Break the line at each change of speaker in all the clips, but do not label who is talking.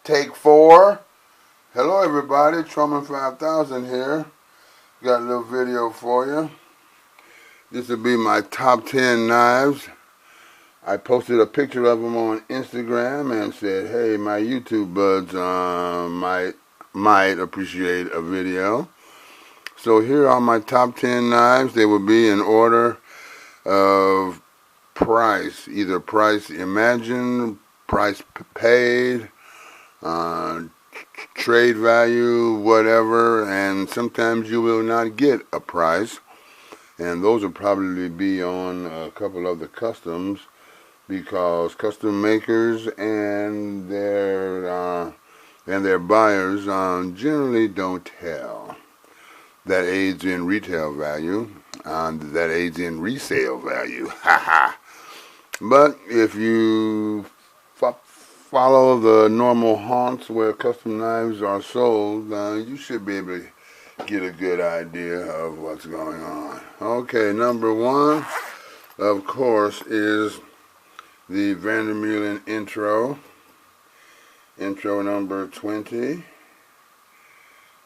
Take 4. Hello everybody, Truman 5000 here. Got a little video for you. This will be my top 10 knives. I posted a picture of them on Instagram and said, hey, my YouTube buds might appreciate a video. So here are my top 10 knives. They will be in order of price, either price imagined, price paid, trade value, whatever, and sometimes you will not get a price, and those will probably be on a couple of the customs, because custom makers and their buyers generally don't tell. That aids in retail value, that aids in resale value. But if you follow the normal haunts where custom knives are sold, you should be able to get a good idea of what's going on. Okay, number 1, of course, is the Vandermeulen Intro number 20.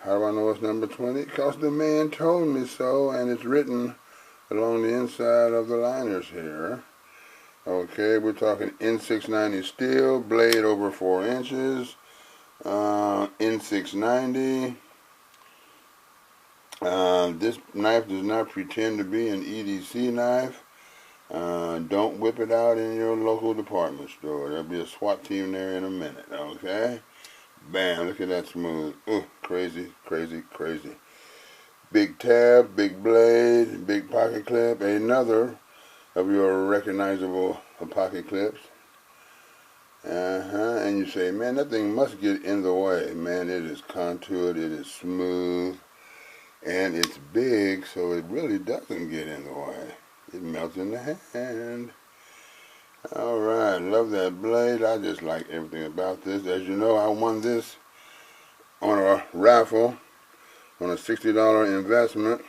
How do I know it's number 20? Because the man told me so, and it's written along the inside of the liners here. Okay, we're talking N690 steel, blade over 4 inches, N690. This knife does not pretend to be an EDC knife. Don't whip it out in your local department store. There'll be a SWAT team there in a minute, okay? Bam, look at that smooth. Ooh, crazy, crazy, crazy. Big tab, big blade, big pocket clip, another of your recognizable pocket clips. And you say, man, that thing must get in the way. Man, it is contoured, it is smooth, and it's big, so it really doesn't get in the way. It melts in the hand. Alright, love that blade. I just like everything about this. As you know, I won this on a raffle, on a $60 investment.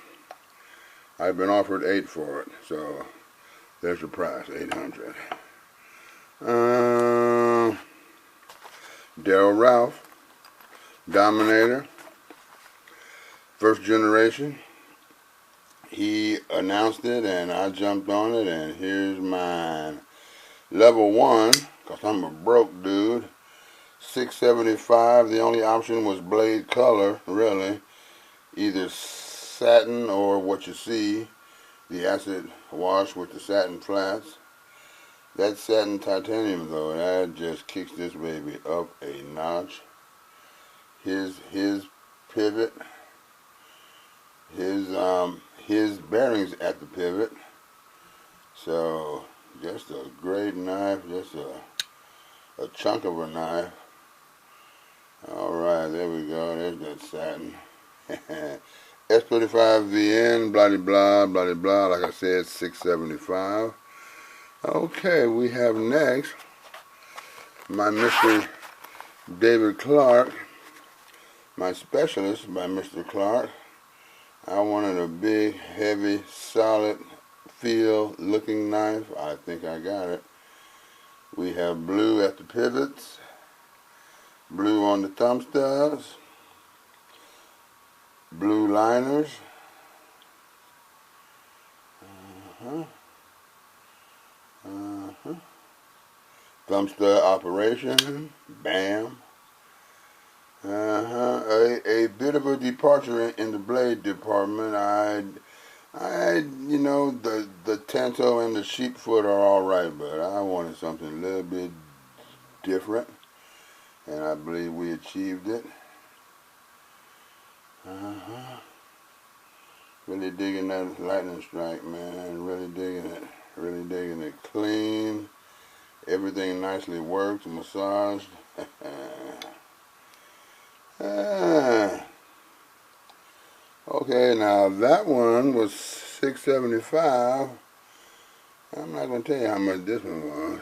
I've been offered $8 for it, so there's your price, $800. Darrel Dominator, first generation. He announced it and I jumped on it, and here's mine. Level 1, because I'm a broke dude, $675. The only option was blade color, really. Either satin or what you see, the acid wash with the satin flats. That satin titanium, though, that just kicks this baby up a notch. His pivot, his bearings at the pivot. So just a great knife, just a chunk of a knife. Alright, there we go, there's that satin. S25VN, blah blah blah blah, like I said, $675. Okay, we have next my Mr. David Clarke, my specialist by Mr. Clarke. I wanted a big, heavy, solid feel looking knife. I think I got it. We have blue at the pivots, blue on the thumb stubs, blue liners, thumb stud operation, bam. A bit of a departure in the blade department. You know, the Tanto and the Sheepfoot are alright, but I wanted something a little bit different, and I believe we achieved it. Really digging that lightning strike, man. Really digging it. Really digging it. Clean. Everything nicely works, massaged. Okay, now that one was $675. I'm not going to tell you how much this one was,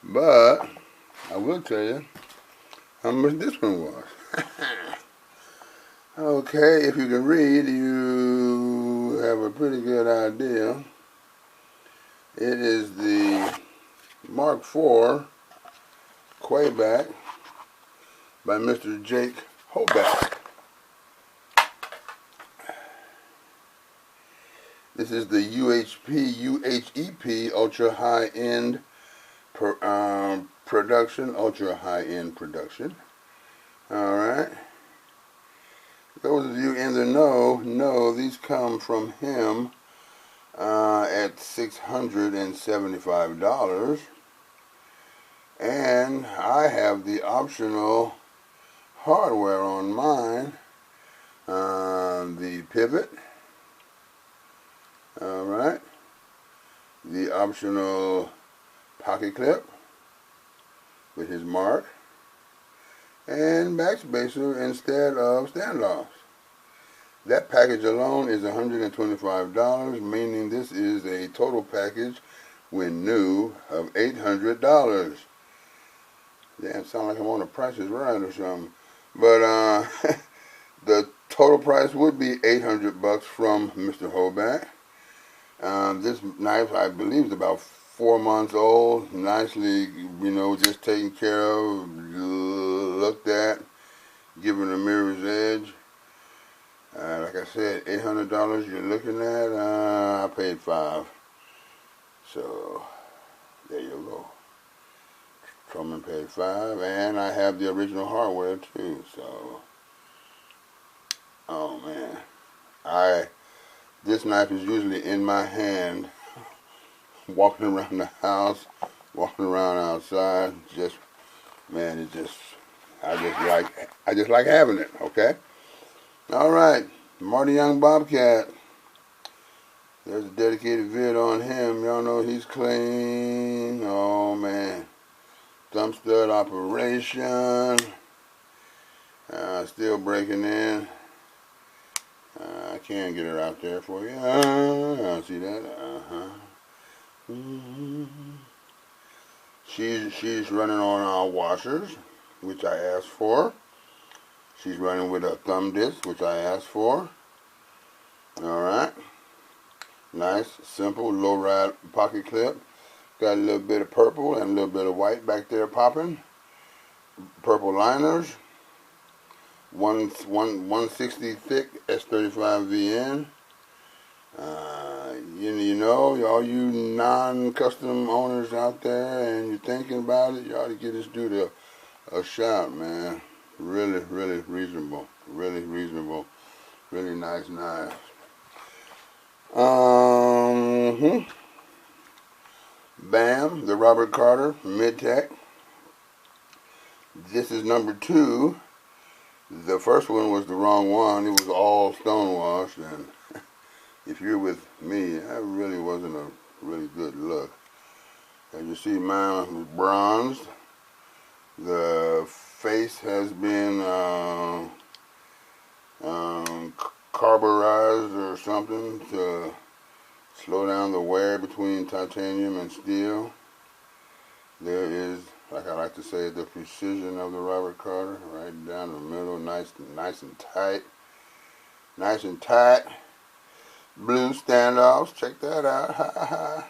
but I will tell you how much this one was. Okay, if you can read, you have a pretty good idea. It is the Mark IV Quayback by Mr. Jake Hoback. This is the UHEP ultra high end production, ultra high end production. Alright. Those of you in the know these come from him at $675. And I have the optional hardware on mine. The pivot. Alright. The optional pocket clip with his mark. And backspacer instead of standoffs. That package alone is $125, meaning this is a total package when new of $800. Damn, sound like I'm on the Price is Right or something. But the total price would be $800 from Mr. Hoback. This knife, I believe, is about 4 months old. Nicely, just taken care of, looked at, given a mirror's edge. Like I said, $800 you're looking at. I paid $5. So, there you go. Truman paid $5, and I have the original hardware too. So, oh man, this knife is usually in my hand, walking around the house, walking around outside. Man, I just like having it. Okay. All right, Marty Young Bobcat. There's a dedicated vid on him. Y'all know he's clean. Oh man. Thumb stud operation. Still breaking in. I can get her out there for you. See that? She's running on our washers, which I asked for. She's running with a thumb disc, which I asked for. Alright. Nice, simple, low ride pocket clip. Got a little bit of purple and a little bit of white back there popping. Purple liners. 160 thick S35VN. All you non-custom owners out there and you're thinking about it, you ought to give this dude a shot, man. Really, really reasonable. Really reasonable. Really nice knife. Bam, the Robert Carter Mid-Tech. This is number 2. The first one was the wrong one. It was all stonewashed, and if you're with me, that really wasn't a really good look. As you see, mine was bronzed. The face has been carburized or something to slow down the wear between titanium and steel. There is, like I like to say, the precision of the Robert Carter, right down the middle, nice and tight. Nice and tight. Blue standoffs, check that out.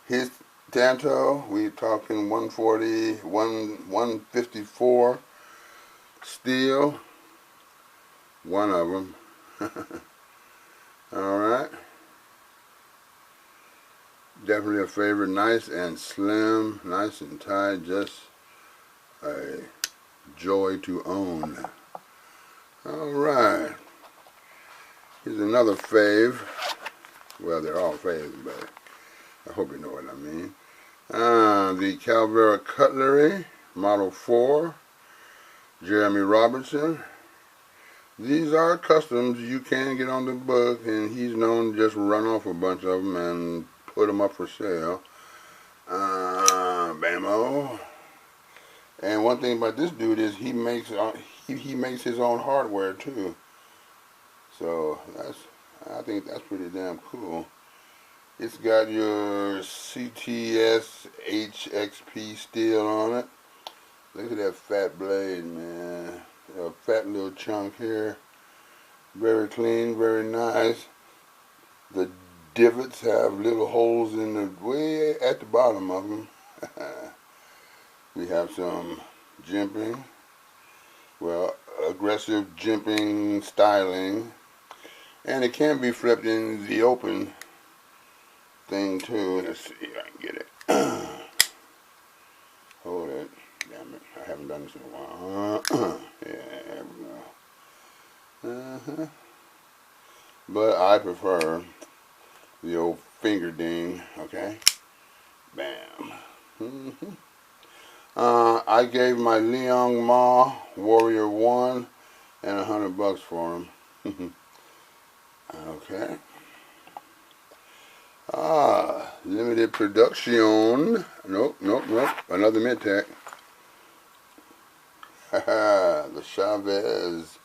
His Tanto, we talking 140, 154 steel. One of them. Alright. Definitely a favorite. Nice and slim, nice and tight, just a joy to own. Alright. Here's another fave. Well, they're all faves, but I hope you know what I mean. The Calvera Cutlery, Model 4, Jeremy Robertson. These are customs. You can get on the book, and he's known to just run off a bunch of them and put them up for sale. Bamo. And one thing about this dude is he makes his own hardware too. So I think that's pretty damn cool. It's got your CTS HXP steel on it. Look at that fat blade, man. A fat little chunk here. Very clean, very nice. The divots have little holes in the way at the bottom of them. We have some jimping. Well, aggressive jimping styling. And it can be flipped in the open thing too. Let's see if I can get it. Hold it. Damn it. I haven't done this in a while. Yeah, there we go. But I prefer the old finger ding, okay? Bam. I gave my Liang Ma Warrior 1 and $100 for him. Okay. Limited production. Nope. Another mid-tech. The Chavez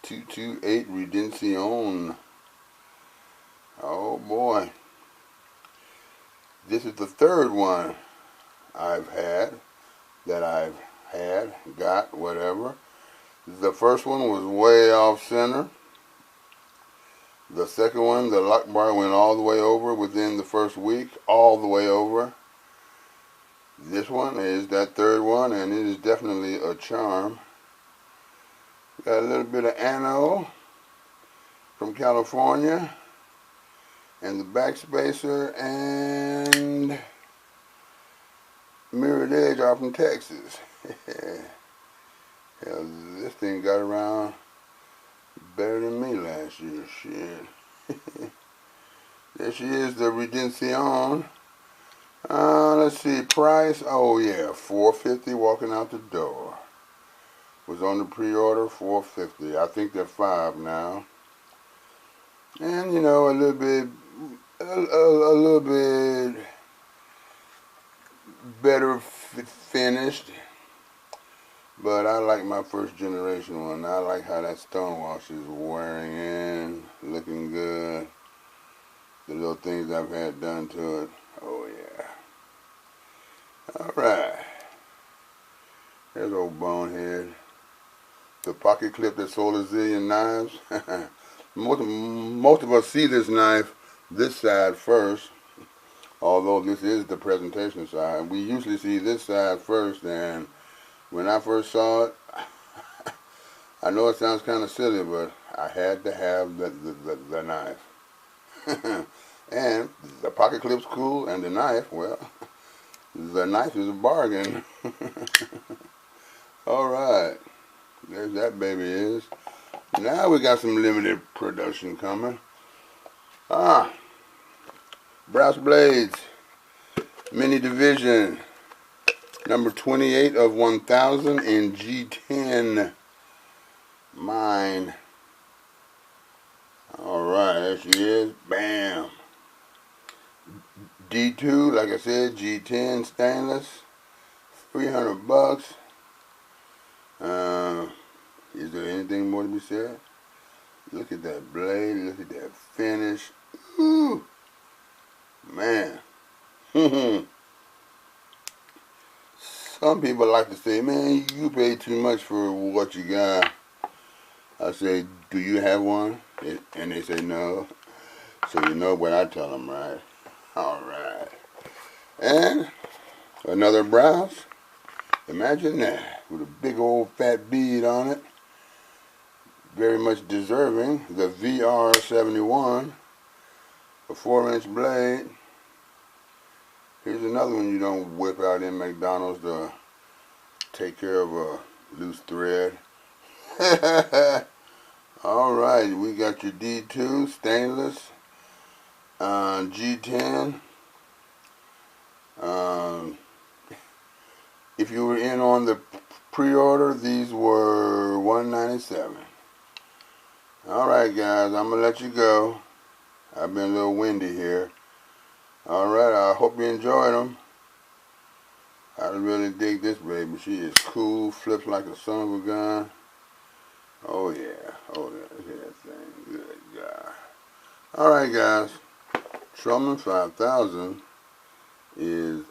228 Redención. Oh boy. This is the third one I've had, got, whatever. The first one was way off center. The second one, the lock bar went all the way over within the first week, all the way over. This one is that third one, and it is definitely a charm. Got a little bit of anno from California, and the backspacer and mirrored edge are from Texas. Hell, this thing got around better than me last year. Shit. There she is, the Redención. Let's see, price. Oh yeah, $450 walking out the door. Was on the pre-order, $450. I think they're $5 now. And you know, a little bit better finished. But I like my first generation one. I like how that stonewash is wearing in, looking good. The little things I've had done to it. Oh yeah. Alright. There's old bonehead. The pocket clip that sold a zillion knives. Most of us see this knife this side first. Although this is the presentation side. We usually see this side first, and when I first saw it, I know it sounds kind of silly, but I had to have the knife. And the pocket clip's cool, and the knife, well, the knife is a bargain. Alright, there's that baby is. Now we got some limited production coming. Brass blades, mini division. Number 28 of 1000 in G10. Mine. Alright, there she is. Bam. D2, like I said, G10 stainless. $300. Is there anything more to be said? Look at that blade. Look at that finish. Ooh. Man. Some people like to say, man, you pay too much for what you got. I say, do you have one? And they say no. So you know what I tell them, right? Alright. And another blouse. Imagine that. With a big old fat bead on it. Very much deserving. The VR71. A 4-inch blade. Here's another one you don't whip out in McDonald's to take care of a loose thread. Alright, we got your D2 stainless, G10. If you were in on the pre-order, these were $197. Alright guys, I'm going to let you go. I've been a little windy here. Alright, I hope you enjoyed them. I really dig this baby. She is cool, flips like a son of a gun. Oh yeah, look at that thing. Good God. Alright guys, Truman 5000 is